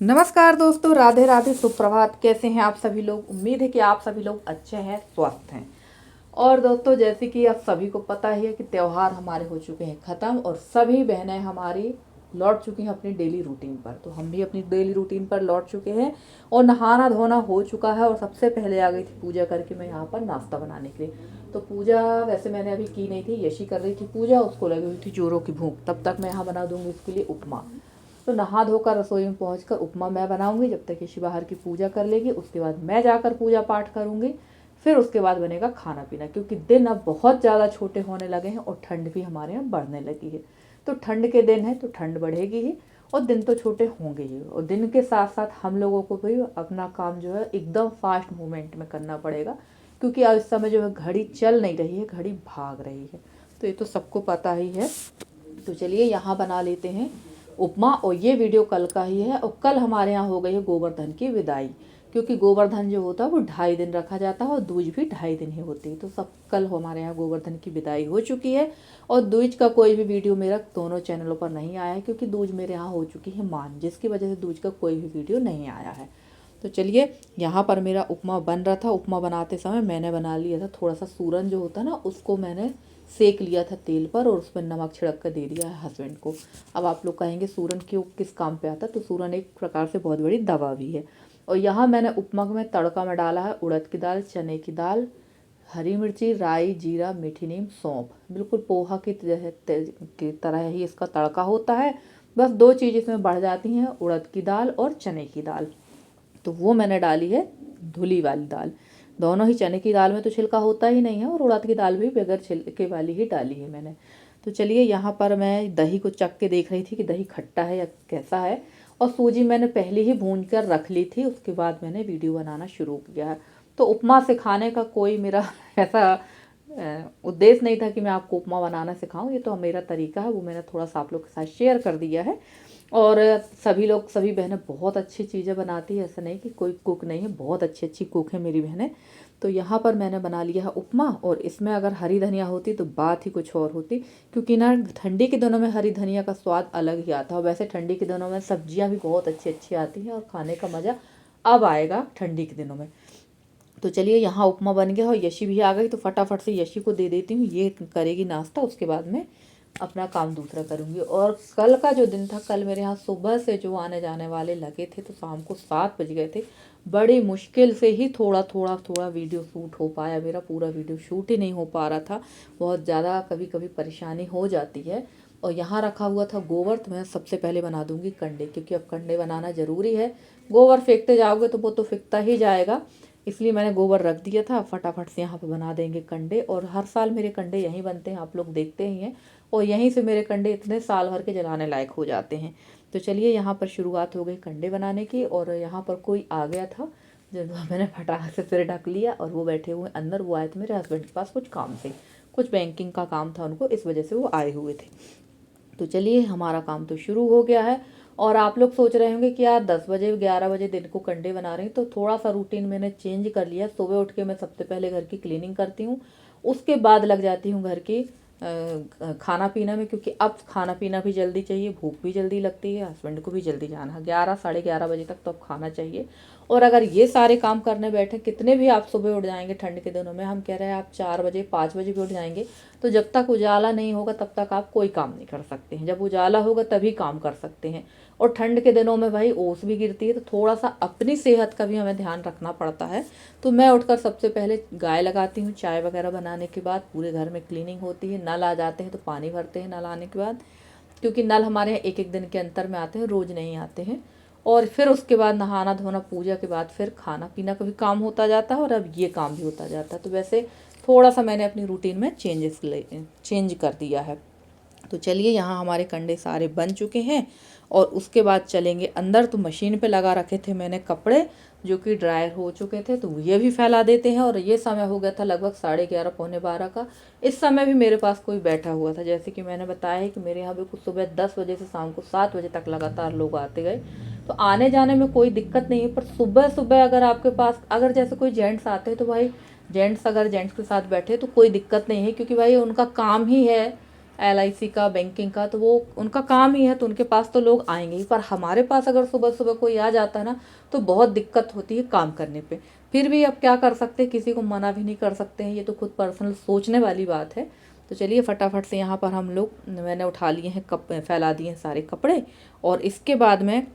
नमस्कार दोस्तों, राधे राधे, सुप्रभात। कैसे हैं आप सभी लोग? उम्मीद है कि आप सभी लोग अच्छे हैं, स्वस्थ हैं। और दोस्तों, जैसे कि आप सभी को पता ही है कि त्यौहार हमारे हो चुके हैं ख़त्म और सभी बहनें हमारी लौट चुकी हैं अपनी डेली रूटीन पर। तो हम भी अपनी डेली रूटीन पर लौट चुके हैं और नहाना धोना हो चुका है। और सबसे पहले आ गई थी पूजा करके मैं यहाँ पर नाश्ता बनाने के लिए। तो पूजा वैसे मैंने अभी की नहीं थी, यशी कर रही थी पूजा, उसको लगी हुई थी जोरों की भूख। तब तक मैं यहाँ बना दूँगी उसके लिए उपमा। तो नहा धोकर रसोई में पहुंचकर उपमा मैं बनाऊंगी, जब तक ऋषि बाहर की पूजा कर लेगी। उसके बाद मैं जाकर पूजा पाठ करूंगी। फिर उसके बाद बनेगा खाना पीना, क्योंकि दिन अब बहुत ज़्यादा छोटे होने लगे हैं और ठंड भी हमारे यहाँ बढ़ने लगी है। तो ठंड के दिन है तो ठंड बढ़ेगी ही और दिन तो छोटे होंगे ही। और दिन के साथ साथ हम लोगों को भी अपना काम जो है एकदम फास्ट मूवमेंट में करना पड़ेगा, क्योंकि अब इस समय जो है घड़ी चल नहीं रही है, घड़ी भाग रही है। तो ये तो सबको पता ही है। तो चलिए यहाँ बना लेते हैं उपमा। और ये वीडियो कल का ही है और कल हमारे यहाँ हो गई है गोवर्धन की विदाई, क्योंकि गोवर्धन जो होता है वो 2.5 दिन रखा जाता है और दूज भी 2.5 दिन ही होती है। तो सब कल हमारे यहाँ गोवर्धन की विदाई हो चुकी है। और दूज का कोई भी वीडियो मेरा दोनों चैनलों पर नहीं आया है, क्योंकि दूज मेरे यहाँ हो चुकी है मान, जिसकी वजह से दूज का कोई भी वीडियो नहीं आया है। तो चलिए, यहाँ पर मेरा उपमा बन रहा था। उपमा बनाते समय मैंने बना लिया था थोड़ा सा सूरन जो होता है ना, उसको मैंने सेक लिया था तेल पर और उस पर नमक छिड़क कर दे दिया है हस्बैंड को। अब आप लोग कहेंगे सूरन क्यों, किस काम पे आता है? तो सूरन एक प्रकार से बहुत बड़ी दवा भी है। और यहाँ मैंने उपमा में तड़का में डाला है उड़द की दाल, चने की दाल, हरी मिर्ची, राई, जीरा, मीठी नीम, सौंफ। बिल्कुल पोहा की तरह ही इसका तड़का होता है। बस दो चीज़ इसमें बढ़ जाती हैं, उड़द की दाल और चने की दाल। तो वो मैंने डाली है धुली वाली दाल। दोनों ही, चने की दाल में तो छिलका होता ही नहीं है और उड़द की दाल भी बगैर छिलके वाली ही डाली है मैंने। तो चलिए, यहाँ पर मैं दही को चख के देख रही थी कि दही खट्टा है या कैसा है। और सूजी मैंने पहले ही भून कर रख ली थी, उसके बाद मैंने वीडियो बनाना शुरू किया है। तो उपमा सिखाने का कोई मेरा ऐसा उद्देश्य नहीं था कि मैं आपको उपमा बनाना सिखाऊं। ये तो मेरा तरीका है, वो मैंने थोड़ा सा आप लोग के साथ शेयर कर दिया है। और सभी लोग, सभी बहनें बहुत अच्छी चीज़ें बनाती है, ऐसा नहीं कि कोई कुक नहीं है, बहुत अच्छी अच्छी कुक है मेरी बहनें। तो यहाँ पर मैंने बना लिया है उपमा। और इसमें अगर हरी धनिया होती तो बात ही कुछ और होती, क्योंकि ना ठंडी के दिनों में हरी धनिया का स्वाद अलग ही आता है। वैसे ठंडी के दिनों में सब्जियाँ भी बहुत अच्छी अच्छी आती हैं और खाने का मज़ा अब आएगा ठंडी के दिनों में। तो चलिए, यहाँ उपमा बन गया और यशी भी आ गई, तो फटाफट से यशी को दे देती हूँ, ये करेगी नाश्ता। उसके बाद में अपना काम दूसरा करूँगी। और कल का जो दिन था, कल मेरे यहाँ सुबह से जो आने जाने वाले लगे थे, तो शाम को 7 बज गए थे। बड़ी मुश्किल से ही थोड़ा वीडियो शूट हो पाया मेरा, पूरा वीडियो शूट ही नहीं हो पा रहा था। बहुत ज़्यादा कभी कभी परेशानी हो जाती है। और यहाँ रखा हुआ था गोबर, तो मैं सबसे पहले बना दूँगी कंडे, क्योंकि अब कंडे बनाना ज़रूरी है। गोबर फेंकते जाओगे तो वो तो फेंकता ही जाएगा, इसलिए मैंने गोबर रख दिया था। फटाफट से यहाँ पे बना देंगे कंडे। और हर साल मेरे कंडे यहीं बनते हैं, आप लोग देखते ही हैं। और यहीं से मेरे कंडे इतने साल भर के जलाने लायक हो जाते हैं। तो चलिए, यहाँ पर शुरुआत हो गई कंडे बनाने की। और यहाँ पर कोई आ गया था, जब मैंने फटाक से फिर ढक लिया। और वो बैठे हुए अंदर, वो आए थे मेरे हस्बैंड के पास कुछ काम से, कुछ बैंकिंग का काम था उनको, इस वजह से वो आए हुए थे। तो चलिए, हमारा काम तो शुरू हो गया है। और आप लोग सोच रहे होंगे कि यार 10 बजे 11 बजे दिन को कंडे बना रहे हैं। तो थोड़ा सा रूटीन मैंने चेंज कर लिया। सुबह उठ के मैं सबसे पहले घर की क्लीनिंग करती हूँ, उसके बाद लग जाती हूँ घर की खाना पीना में, क्योंकि अब खाना पीना भी जल्दी चाहिए, भूख भी जल्दी लगती है, हस्बैंड को भी जल्दी जाना है। 11 साढ़े 11 बजे तक तो अब खाना चाहिए। और अगर ये सारे काम करने बैठे, कितने भी आप सुबह उठ जाएंगे ठंड के दिनों में, हम कह रहे हैं आप 4 बजे 5 बजे भी उठ जाएंगे, तो जब तक उजाला नहीं होगा तब तक आप कोई काम नहीं कर सकते हैं। जब उजाला होगा तभी काम कर सकते हैं। और ठंड के दिनों में भाई ओस भी गिरती है, तो थोड़ा सा अपनी सेहत का भी हमें ध्यान रखना पड़ता है। तो मैं उठकर सबसे पहले गाय लगाती हूँ। चाय वगैरह बनाने के बाद पूरे घर में क्लीनिंग होती है। नल आ जाते हैं तो पानी भरते हैं नल आने के बाद, क्योंकि नल हमारे यहाँ एक एक दिन के अंतर में आते हैं, रोज़ नहीं आते हैं। और फिर उसके बाद नहाना धोना, पूजा के बाद फिर खाना पीना का भी काम होता जाता है और अब ये काम भी होता जाता है। तो वैसे थोड़ा सा मैंने अपनी रूटीन में चेंज कर दिया है। तो चलिए, यहाँ हमारे कंडे सारे बन चुके हैं। और उसके बाद चलेंगे अंदर। तो मशीन पे लगा रखे थे मैंने कपड़े, जो कि ड्रायर हो चुके थे, तो ये भी फैला देते हैं। और ये समय हो गया था लगभग 11:30 पौने 12 का। इस समय भी मेरे पास कोई बैठा हुआ था। जैसे कि मैंने बताया है कि मेरे यहाँ भी कुछ सुबह 10 बजे से शाम को 7 बजे तक लगातार लोग आते गए। तो आने जाने में कोई दिक्कत नहीं है। पर सुबह सुबह अगर आपके पास, अगर जैसे कोई जेंट्स आते हैं, तो भाई जेंट्स अगर जेंट्स के साथ बैठे तो कोई दिक्कत नहीं है, क्योंकि भाई उनका काम ही है LIC का, बैंकिंग का, तो वो उनका काम ही है, तो उनके पास तो लोग आएंगे ही। पर हमारे पास अगर सुबह सुबह कोई आ जाता है ना तो बहुत दिक्कत होती है काम करने पे। फिर भी अब क्या कर सकते हैं, किसी को मना भी नहीं कर सकते हैं, ये तो खुद पर्सनल सोचने वाली बात है। तो चलिए फटाफट से यहाँ पर हम लोग, मैंने उठा लिए हैं फैला दिए हैं सारे कपड़े, और इसके बाद में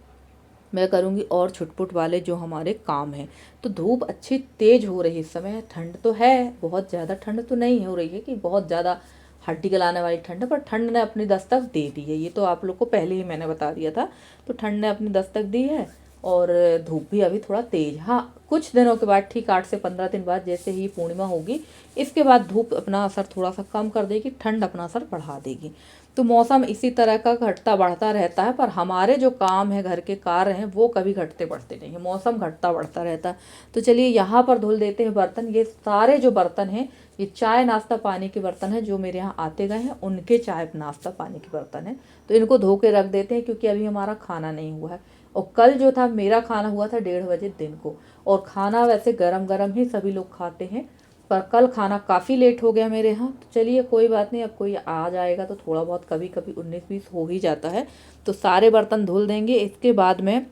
मैं करूँगी और छुटपुट वाले जो हमारे काम हैं। तो धूप अच्छी तेज़ हो रही है इस समय, ठंड तो है, बहुत ज़्यादा ठंड तो नहीं हो रही है कि बहुत ज़्यादा हड्डी गलाने वाली ठंड है, पर ठंड ने अपनी दस्तक दे दी है, ये तो आप लोग को पहले ही मैंने बता दिया था। तो ठंड ने अपनी दस्तक दी है, और धूप भी अभी थोड़ा तेज। हाँ, कुछ दिनों के बाद, ठीक 8 से 15 दिन बाद, जैसे ही पूर्णिमा होगी, इसके बाद धूप अपना असर थोड़ा सा कम कर देगी, ठंड अपना असर बढ़ा देगी। तो मौसम इसी तरह का घटता बढ़ता रहता है, पर हमारे जो काम है, घर के कार्य हैं, वो कभी घटते बढ़ते नहीं है, मौसम घटता बढ़ता रहता है। तो चलिए यहाँ पर धुल देते हैं बर्तन। ये सारे जो बर्तन हैं, ये चाय नाश्ता पानी के बर्तन हैं, जो मेरे यहाँ आते गए हैं उनके चाय नाश्ता पानी के बर्तन हैं। तो इनको धो के रख देते हैं, क्योंकि अभी हमारा खाना नहीं हुआ है। और कल जो था, मेरा खाना हुआ था 1:30 बजे दिन को, और खाना वैसे गरम गरम ही सभी लोग खाते हैं, पर कल खाना काफ़ी लेट हो गया मेरे यहाँ। तो चलिए कोई बात नहीं, अब कोई आ जाएगा तो थोड़ा बहुत कभी कभी 19-20 हो ही जाता है। तो सारे बर्तन धुल देंगे। इसके बाद में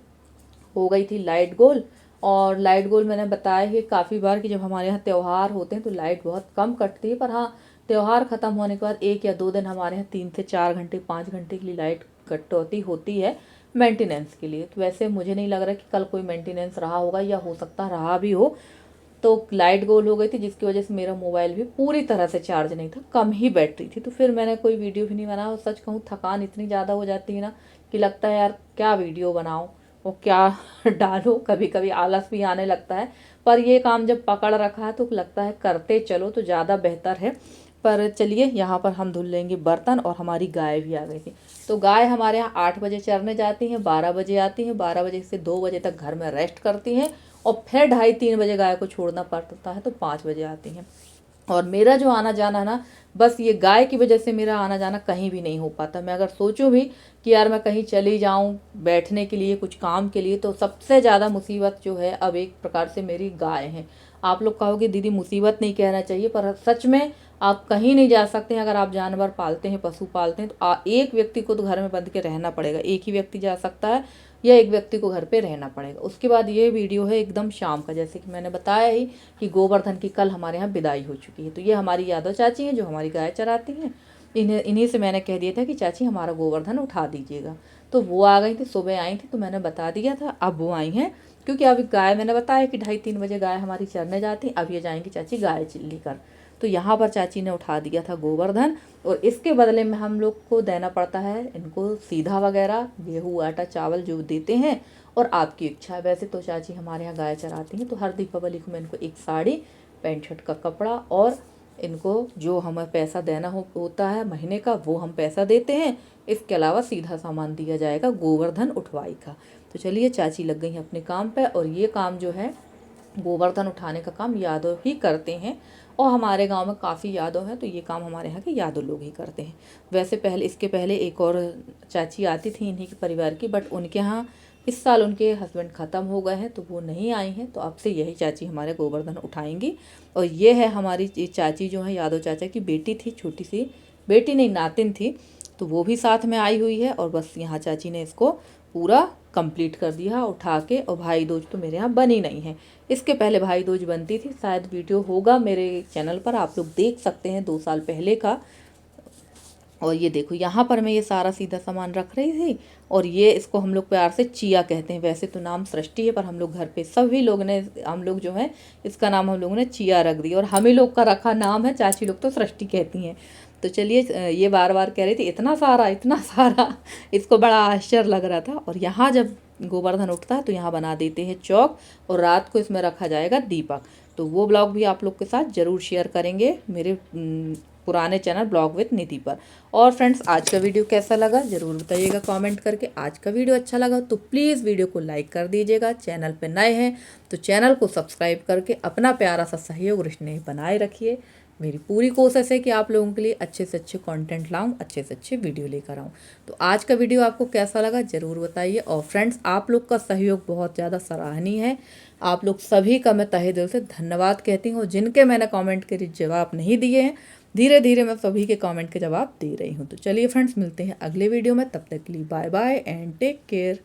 हो गई थी लाइट गोल। और लाइट गोल मैंने बताया है काफ़ी बार कि जब हमारे यहाँ त्यौहार होते हैं तो लाइट बहुत कम कटती है, पर हाँ, त्यौहार ख़त्म होने के बाद 1 या 2 दिन हमारे यहाँ 3 से 4 घंटे 5 घंटे के लिए लाइट कटौती होती है मेंटेनेंस के लिए। तो वैसे मुझे नहीं लग रहा कि कल कोई मेंटेनेंस रहा होगा, या हो सकता रहा भी हो। तो लाइट गोल हो गई थी, जिसकी वजह से मेरा मोबाइल भी पूरी तरह से चार्ज नहीं था, कम ही बैटरी थी। तो फिर मैंने कोई वीडियो भी नहीं बनाया। और सच कहूँ, थकान इतनी ज़्यादा हो जाती है ना कि लगता है यार क्या वीडियो बनाऊँ और क्या डालो, कभी कभी आलस भी आने लगता है। पर ये काम जब पकड़ रखा है तो लगता है करते चलो तो ज़्यादा बेहतर है। पर चलिए यहाँ पर हम धुल लेंगे बर्तन। और हमारी गाय भी आ गई थी। तो गाय हमारे यहाँ 8 बजे चरने जाती हैं, 12 बजे आती हैं, 12 बजे से 2 बजे तक घर में रेस्ट करती हैं, और फिर 2:30-3 बजे गाय को छोड़ना पड़ता है, तो 5 बजे आती हैं। और मेरा जो आना जाना है ना, बस ये गाय की वजह से मेरा आना जाना कहीं भी नहीं हो पाता। मैं अगर सोचूं भी कि यार मैं कहीं चली जाऊं बैठने के लिए, कुछ काम के लिए, तो सबसे ज़्यादा मुसीबत जो है अब एक प्रकार से मेरी गाय है। आप लोग कहोगे दीदी मुसीबत नहीं कहना चाहिए, पर सच में आप कहीं नहीं जा सकते हैं। अगर आप जानवर पालते हैं, पशु पालते हैं, तो एक व्यक्ति को तो घर में बंद के रहना पड़ेगा। एक ही व्यक्ति जा सकता है, या एक व्यक्ति को घर पे रहना पड़ेगा। उसके बाद ये वीडियो है एकदम शाम का, जैसे कि मैंने बताया ही कि गोवर्धन की कल हमारे यहाँ विदाई हो चुकी है। तो ये हमारी यादव चाची हैं, जो हमारी गाय चराती हैं। इन्हीं से मैंने कह दिया था कि चाची हमारा गोवर्धन उठा दीजिएगा। तो वो आ गई थी, सुबह आई थी, तो मैंने बता दिया था। अब वो आई हैं, क्योंकि अभी गाय, मैंने बताया कि 2:30-3 बजे गाय हमारी चरने जाती। अब ये जाएंगी चाची गाय लेकर। तो यहाँ पर चाची ने उठा दिया था गोवर्धन, और इसके बदले में हम लोग को देना पड़ता है इनको सीधा वगैरह, गेहूँ आटा चावल जो देते हैं। और आपकी इच्छा है, वैसे तो चाची हमारे यहाँ गाय चराती हैं, तो हर दीपावली को मैं इनको एक साड़ी, पैंट शर्ट का कपड़ा, और इनको जो हमें पैसा देना होता है महीने का, वो हम पैसा देते हैं। इसके अलावा सीधा सामान दिया जाएगा गोवर्धन उठवाई का। तो चलिए चाची लग गई हैं अपने काम पे। और ये काम जो है गोवर्धन उठाने का काम यादव ही करते हैं, और हमारे गांव में काफ़ी यादव हैं, तो ये काम हमारे यहाँ के यादव लोग ही करते हैं। वैसे पहले, इसके पहले एक और चाची आती थी इन्हीं के परिवार की, बट उनके यहाँ इस साल उनके हस्बैंड ख़त्म हो गए हैं, तो वो नहीं आई हैं। तो अब से यही चाची हमारे गोवर्धन उठाएंगी। और ये है हमारी चाची, जो है यादव चाचा की बेटी थी, छोटी सी बेटी नहीं नातिन थी, तो वो भी साथ में आई हुई है। और बस यहाँ चाची ने इसको पूरा कंप्लीट कर दिया उठा के। और भाई दूज तो मेरे यहाँ बनी नहीं है, इसके पहले भाई दूज बनती थी। शायद वीडियो होगा मेरे चैनल पर, आप लोग देख सकते हैं 2 साल पहले का। और ये देखो यहाँ पर मैं ये सारा सीधा सामान रख रही थी। और ये इसको हम लोग प्यार से चिया कहते हैं, वैसे तो नाम सृष्टि है, पर हम लोग घर पे सभी लोग ने, हम लोग जो है इसका नाम हम लोगों ने चिया रख दिया। और हम ही लोग का रखा नाम है, चाची लोग तो सृष्टि कहती हैं। तो चलिए, ये बार बार कह रही थी इतना सारा इतना सारा, इसको बड़ा आश्चर्य लग रहा था। और यहाँ जब गोवर्धन उठता है तो यहाँ बना देते हैं चौक, और रात को इसमें रखा जाएगा दीपक। तो वो ब्लॉग भी आप लोग के साथ ज़रूर शेयर करेंगे मेरे पुराने चैनल ब्लॉग विद निधि पर। और फ्रेंड्स, आज का वीडियो कैसा लगा ज़रूर बताइएगा कमेंट करके। आज का वीडियो अच्छा लगा तो प्लीज़ वीडियो को लाइक कर दीजिएगा। चैनल पे नए हैं तो चैनल को सब्सक्राइब करके अपना प्यारा सा सहयोग स्नेह बनाए रखिए। मेरी पूरी कोशिश है कि आप लोगों के लिए अच्छे से अच्छे कंटेंट लाऊं, अच्छे से अच्छे वीडियो लेकर आऊं। तो आज का वीडियो आपको कैसा लगा ज़रूर बताइए। और फ्रेंड्स, आप लोग का सहयोग बहुत ज़्यादा सराहनीय है। आप लोग सभी का मैं तहे दिल से धन्यवाद कहती हूँ। जिनके मैंने कमेंट के जवाब नहीं दिए हैं, धीरे धीरे मैं सभी के कमेंट के जवाब दे रही हूँ। तो चलिए फ्रेंड्स, मिलते हैं अगले वीडियो में। तब तक के लिए bye bye and take care.